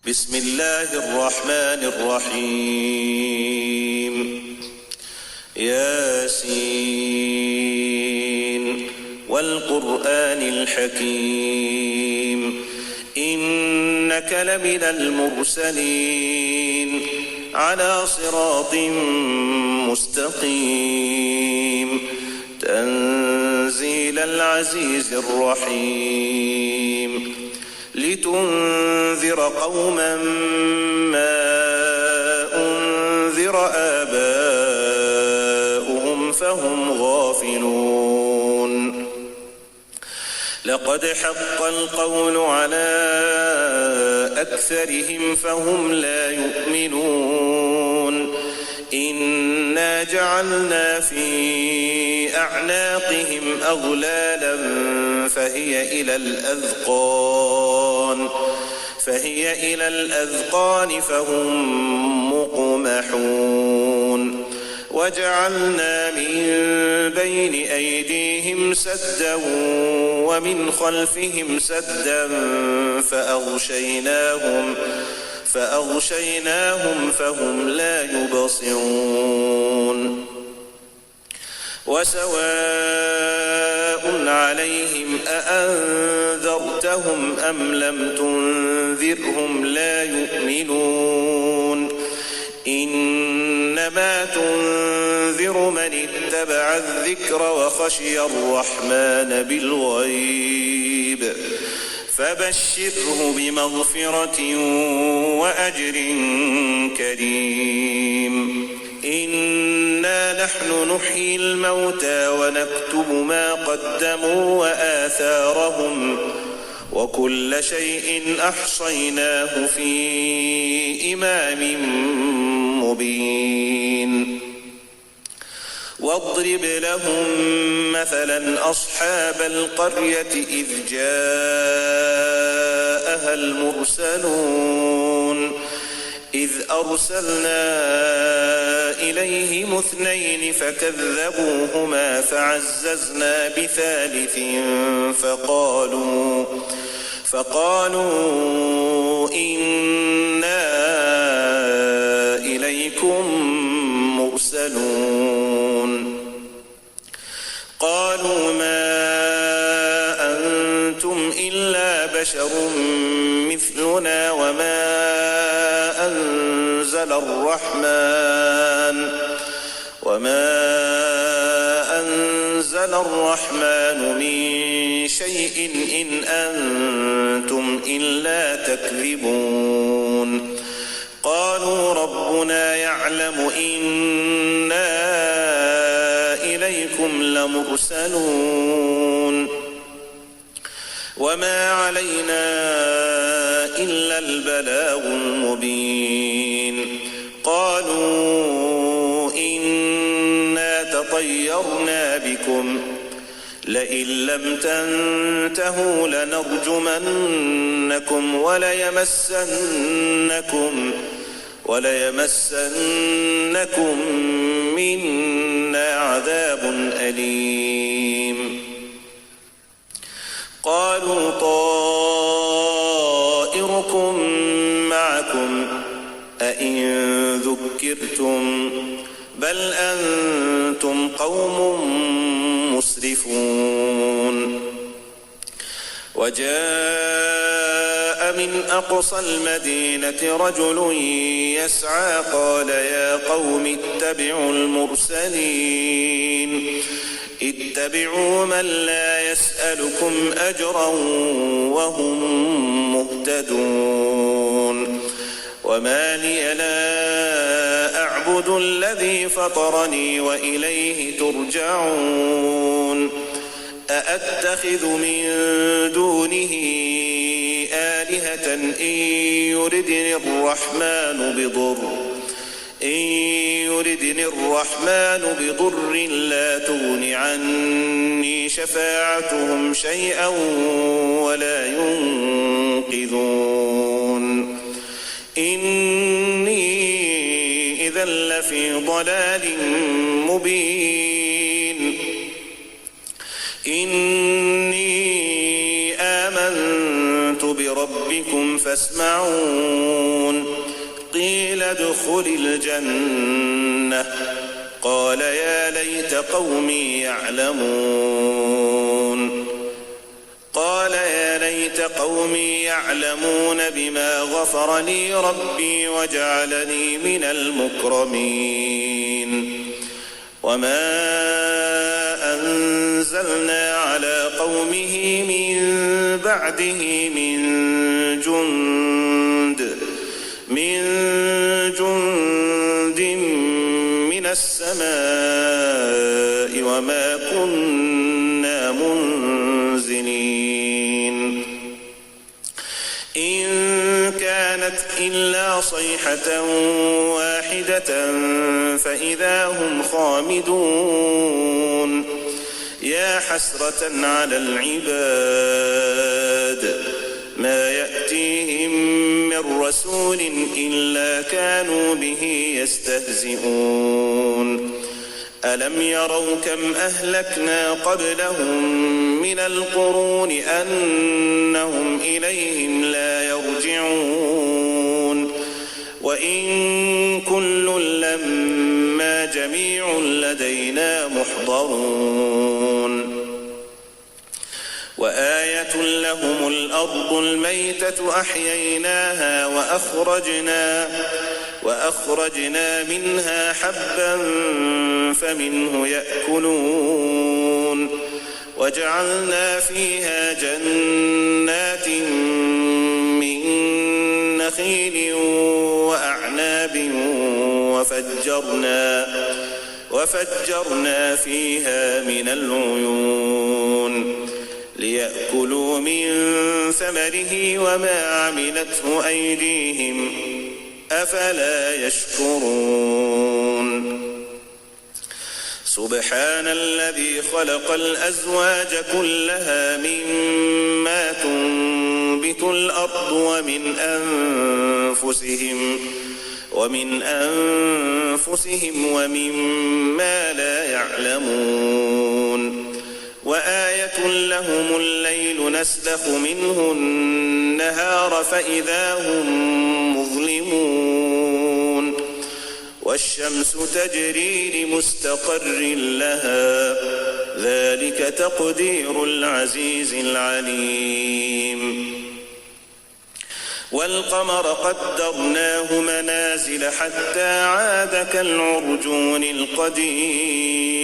بسم الله الرحمن الرحيم ياسين والقرآن الحكيم إنك لمن المرسلين على صراط مستقيم تنزيل العزيز الرحيم لتنذر قوما ما أنذر آباؤهم فهم غافلون لقد حق القول على أكثرهم فهم لا يؤمنون إنا جعلنا في أعناقهم أغلالا فهي إلى الأذقان فهم مقمحون وجعلنا من بين أيديهم سدا ومن خلفهم سدا فأغشيناهم فهم لا يبصرون وسواء عليهم أأنذرتهم أم لم تنذرهم لا يؤمنون إنما تنذر من اتبع الذكر وخشي الرحمن بالغيب فبشره بمغفرة وأجر كريم إنا نحن نحيي الموتى ونكتب ما قدموا وآثارهم وكل شيء أحصيناه في إمام مبين واضرب لهم مثلا أصحاب القرية إذ جاءها المرسلون إذ أرسلنا إليهم 2 فكذبوهما فعززنا بثالث فقالوا إنا إليكم مرسلون قالوا ما أنتم إلا بشر مثلنا وما أنزل الرحمن من شيء إن أنتم إلا تكذبون قالوا ربنا يعلم إنا إليكم لمرسلون وما علينا إلا البلاغ المبين قالوا إنا تطيرنا بكم لئن لم تنتهوا لنرجمنكم وليمسنكم منا عذاب أليم قالوا طائركم معكم أئن ذكرتم بل أنتم قوم مسرفون وجاء من أقصى المدينة رجل يسعى قال يا قوم اتبعوا المرسلين اتبعوا من لا يسألكم أجرا وهم مهتدون وما لي لا أعبد الذي فطرني وإليه ترجعون أأتخذ من دونه آلهة إن يردني الرحمن بضر لا تغن عني شفاعتهم شيئا ولا ينقذون إني إذا لفي ضلال مبين إني آمنت بربكم فاسمعون ادخل الجنة. قال يا ليت قومي يعلمون بما غفر لي ربي وجعلني من المكرمين. وما أنزلنا على قومه من بعده من جند من السماء وما كنا منزلين. إن كانت إلا صيحة واحدة فإذا هم خامدون. يا حسرة على العباد ما يأتيهم من رسول إلا كانوا به يستهزئون. ألم يروا كم أهلكنا قبلهم من القرون أنهم إليهم لا يرجعون. وإن كل لما جميع لدينا محضرون. وآية لهم الأرض الميتة أحييناها وأخرجنا منها حبا فمنه يأكلون. وجعلنا فيها جنات من نخيل وأعناب وفجرنا فيها من العيون ليأكلوا من ثمره وما عملته أيديهم أفلا يشكرون. سبحان الذي خلق الأزواج كلها مما تنبت الأرض ومن أنفسهم ومما لا يعلمون. وآية لهم الليل نسلخ منه النهار فإذا هم مظلمون. والشمس تجري لمستقر لها ذلك تقدير العزيز العليم. والقمر قدرناه منازل حتى عاد كالعرجون القديم.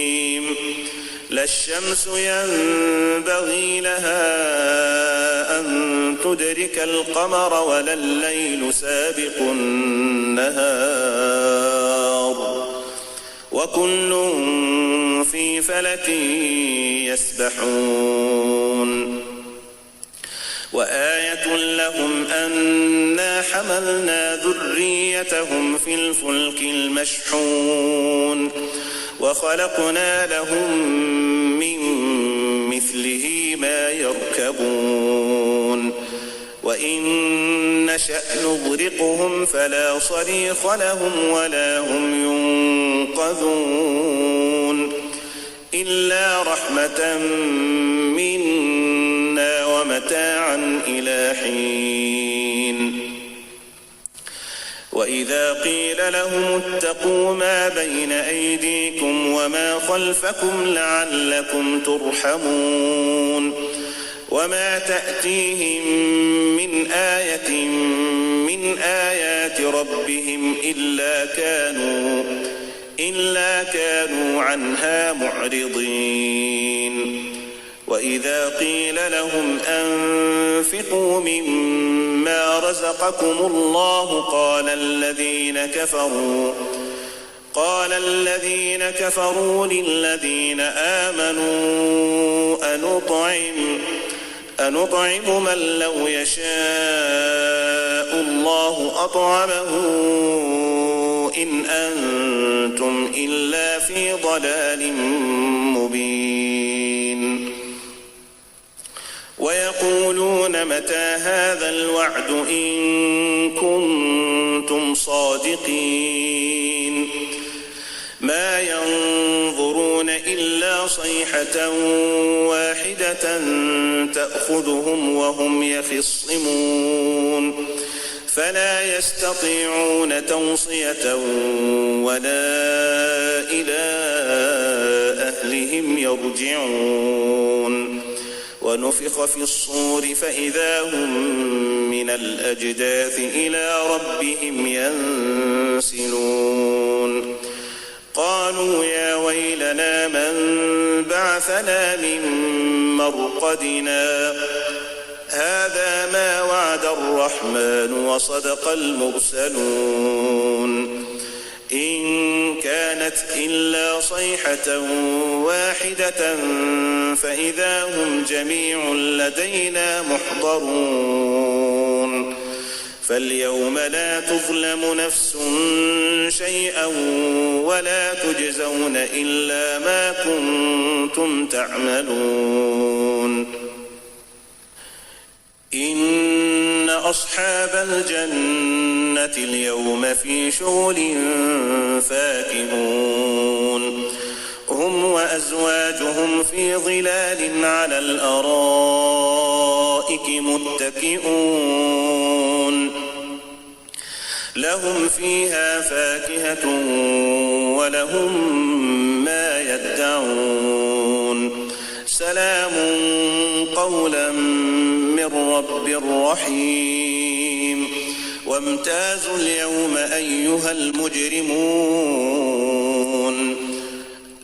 لا الشمس ينبغي لها أن تدرك القمر ولا الليل سابق النهار وكل في فلك يسبحون. وآية لهم أنا حملنا ذريتهم في الفلك المشحون وخلقنا لهم من مثله ما يركبون. وإن نشأ نغرقهم فلا صريخ لهم ولا هم ينقذون إلا رحمة منا ومتاعا إلى حين. وإذا قيل لهم اتقوا ما بين أيديكم وما خلفكم لعلكم ترحمون. وما تأتيهم من آية من آيات ربهم إلا كانوا عنها معرضين. وإذا قيل لهم أنفقوا مما رزقكم الله قال الذين كفروا للذين آمنوا أنطعم من لو يشاء الله أطعمه إن أنتم إلا في ضلال مبين. ويقولون متى هذا الوعد إن كنتم صادقين. ما ينظرون إلا صيحة واحدة تأخذهم وهم يخصمون فلا يستطيعون توصية ولا إلى أهلهم يرجعون ونفخ في الصور فإذا هم من الأجداث إلى ربهم ينسلون قالوا يا ويلنا من بعثنا من مرقدنا هذا ما وعد الرحمن وصدق المرسلون إن كانت إلا صيحة واحدة فإذا هم جميع لدينا محضرون فاليوم لا تظلم نفس شيئا ولا تجزون إلا ما كنتم تعملون إن أصحاب الجنة اليوم في شغل فاكهون هم وأزواجهم في ظلال على الأرائك متكئون لهم فيها فاكهة ولهم ما يدعون سلام قولا من رب رحيم وامتازوا اليوم أيها المجرمون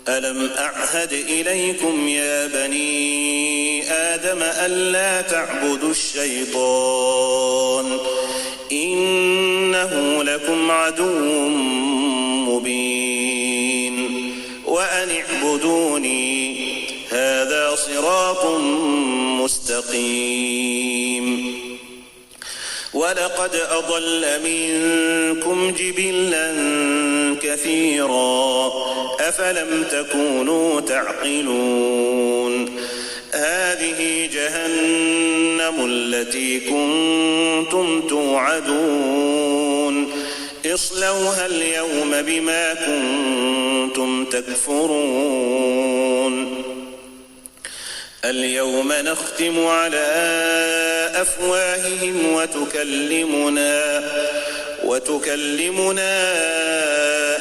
ألم أعهد إليكم يا بني آدم ألا تعبدوا الشيطان إنه لكم عدو مبين وأن اعبدوني هذا صراط مستقيم ولقد أضل منكم جبلا كثيرا أفلم تكونوا تعقلون هذه جهنم التي كنتم توعدون اصلوها اليوم بما كنتم تكفرون اليوم نختم على أفواههم وتكلمنا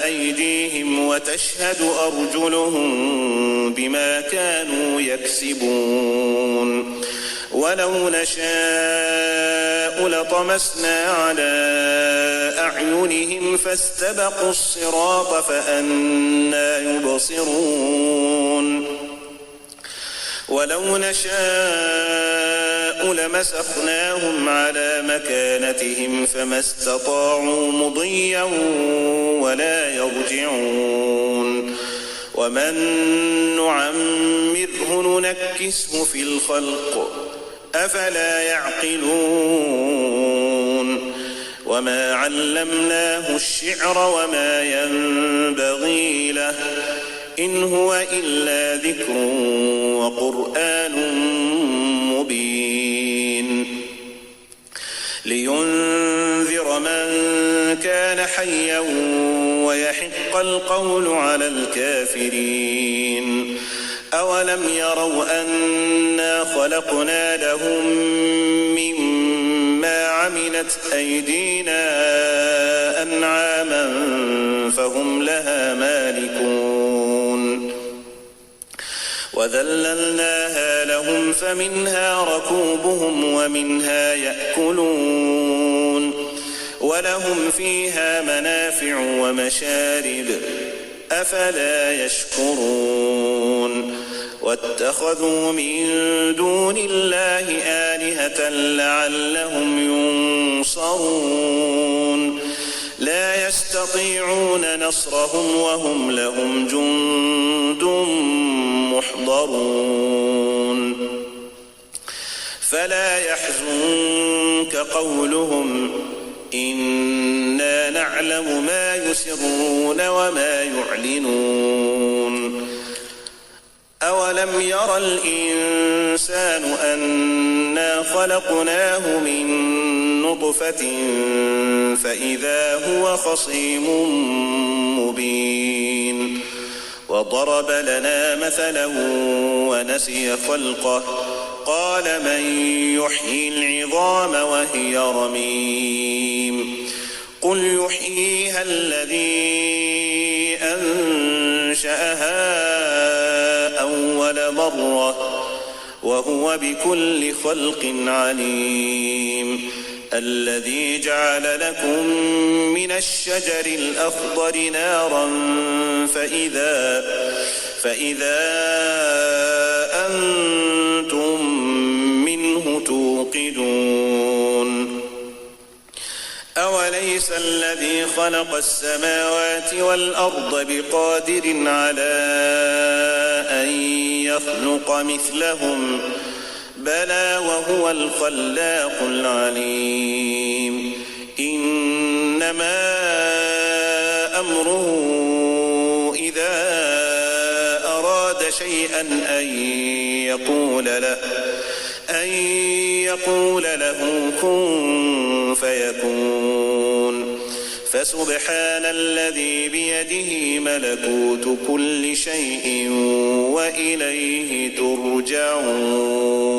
أيديهم وتشهد أرجلهم بما كانوا يكسبون ولو نشاء لطمسنا على أعينهم فاستبقوا الصراط فأنى يبصرون ولو نشاء لمسخناهم على مكانتهم فما استطاعوا مضيا ولا يرجعون ومن نعمره ننكسه في الخلق أفلا يعقلون وما علمناه الشعر وما ينبغي له إن هو إلا ذكر وقرآن مبين لينذر من كان حيا ويحق القول على الكافرين أولم يروا أنا خلقنا لهم مما عملت أيدينا أنعاما فهم لها مالكون وذللناها لهم فمنها ركوبهم ومنها يأكلون ولهم فيها منافع ومشارب أفلا يشكرون واتخذوا من دون الله آلهة لعلهم ينصرون لا يستطيعون نصرهم وهم لهم جند محضرون فلا يحزنك قولهم إنا نعلم ما يسرون وما يعلنون أولم ير الإنسان أنا خلقناه من نطفة فإذا هو خصيم مبين وضرب لنا مثلا ونسي خلقه قال من يحيي العظام وهي رميم قل يحييها الذي أنشأها أول مرة وهو بكل خلق عليم الذي جعل لكم من الشجر الأخضر نارا فإذا أنتم منه توقدون أوليس الذي خلق السماوات والأرض بقادر على أن يخلق مثلهم بلى وهو الخلاق العليم إنما أمره إذا أراد شيئا أن يقول له كن فيكون فسبحان الذي بيده ملكوت كل شيء وإليه ترجعون